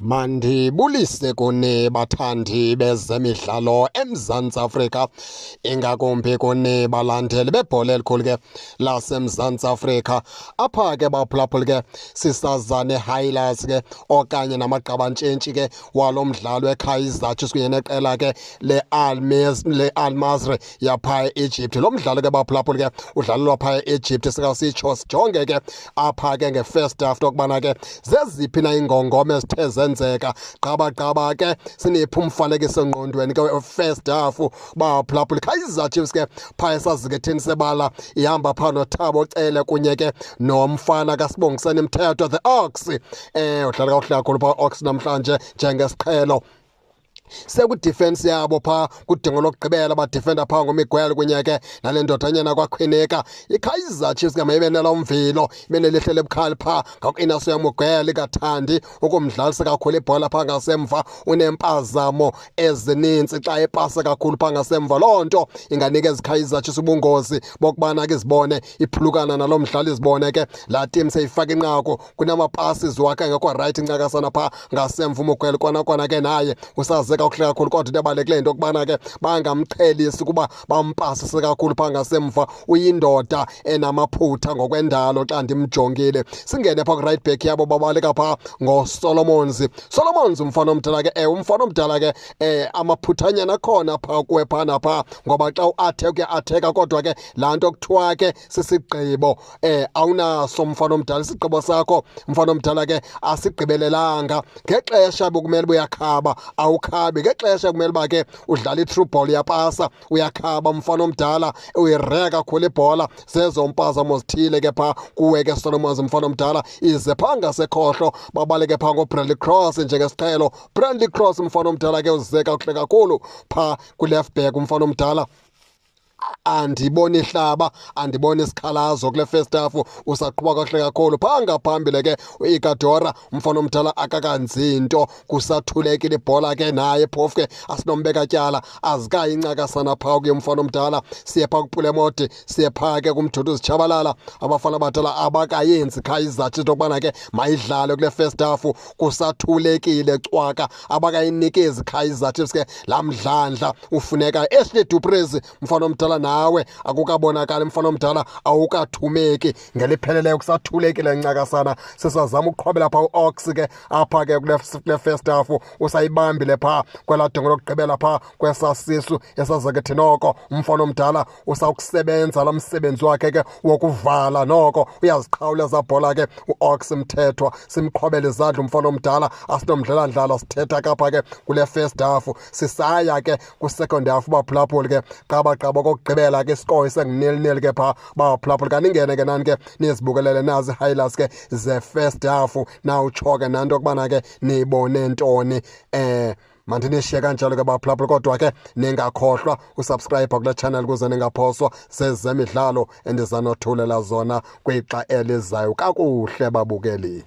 Mandibulise kuni bathandi bezemidlalo eMzantsi Afrika, ingakumbi kuni balandeli bebhola elikhulu ke laseMzantsi Afrika. Apha ke baphulaphuli ke sisaza ne-highlights ke okanye namagqabantshintshi ke walo mdlalo weKaizer Chiefs kunye neqela ke le-Al Masry yapha e-Egypt. Lo mdlalo ke baphulaphuli ke udlalelwa pha e-Egypt, sikasitsho sijonge ke apha ke nge-first half okubana ke zeziphi na ingongoma ezithe zenzeka gqaba ke siniphi umfanekiso engqondweni ke first half baphulaphuli. Kaizer Chiefs ke phaa esaziketheni sebala ihamba phaa noThabo Cele kunye ke nomfana kaSibongiseni Mthethwa the Ox. Udlala kakuhle kakhulu phaa Ox namhlanje njengesiqhelo. Sekudefense yabo phaa kudingo lokugqibela badefenda phaa ngoMiguel kunye ke nale ndodanyana kwaKhwineka. iKaizer Chiefs ke mayibenela umvilo, ibenelihlele ebukhali phaa ngaku-Inaso yaMiguel, ikathandi ukumdlalisa kakhulu ibhola phaa ngasemva, unempazamo ezininzi xa epasa kakhulu phaa ngasemva. Loo nto inganikeza iKaizer Chiefs ubungozi bokubana ke izibone iphulukana nalo mdlalo, izibone ke laa team seyifaka inqaku kunamapasi ziwakhe ngekho rayithi incakasana phaa ngasemva. uMiguel kwana ke naye usaze kakuhle kakhulu, kodwa into ebalulekileyo into yokubana ke bangamqhelisi ukuba bampasise kakhulu phaa ngasemva. Uyindoda enamaphutha ngokwendalo xa ndimjongile. Singene phaa ku-right back yabo babaleka phaa ngoSolomons. Umfana omdala ke umfana omdala ke amaphuthanyana akhona phaa kuwe phaa naphaa, ngoba xa uatheka kodwa ke laa nto kuthiwa ke sisigqibo awunaso mfana omdala. Isigqibo sakho mfana omdala ke asigqibelelanga. Ngexesha bekumele uyakhaba awukhabi, ngexesha kumele uba ke udlala i-through ball uyapasa uyakhaba mfana omdala, uyireka kakhulu ibhola. Zezo mpazamo zithile ke phaa kuwe ke Solomons mfana omdala. Ize phaa ngasekhohlo babaleke phaa ngoBradley Cross njengesiqhelo. Bradley Cross mfana omdala ke uzize kakuhle kakhulu phaa ku-left back umfana omdala. Andiboni ihlaba, andiboni isikhalazo kule first half, usaqhuba kakuhle kakhulu. Phaa ngaphambili ke uIkadora mfana omdala akakanzi nto, kusathulekile ibhola ke naye phofu ke asinombeka tyala, azikayi incakasana phaa kuye mfana omdala. Siye phaa kuPulemodi, siye phaa ke kuMduduzi Tshabalala. Abafana abadala abakayenzi Kaizer Chiefs okubana ke mayidlale kule first half, kusathulekile cwaka, abakayinikezi Kaizer Chiefs ke laa mdlandla ufuneka. Ashley du Plessis mfana omdala nawe akukabonakali mfana omdala, awukathumeki ngelipheleleyo, kusathulekile ncakasana. Sisazama ukuqhobela phaa u-Ox ke apha ke kule first half, usayibambile phaa kwelaa dongo lokugqibela phaa kwesasisu esazekethi noko umfana omdala usawukusebenza laa msebenzi wakhe ke wokuvala. Noko uyaziqhawula eza bhola ke u-Ox Mthethwa, simqhobele izandla umfana omdala. Asinomdlalandlala sithetha kapha ke kule first half, sisaya ke kwi-second half baphulaphuli ke gqaba kokugqibela ke isikoro sengu-0-0 ke phaa baphulaphuli. Kaningene ke nani ke nizibukelele nazi highlights ke ze-first half, nawutsho ke nanto okubana ke niyibone ntoni. Mandinishiye kanjalo ke baphulaphuli, kodwa ke ningakhohlwa usubscribe kule channel ukuze ningaphoswa zezemidlalo endizanothulela zona kwixa elizayo kakuhle babukeli.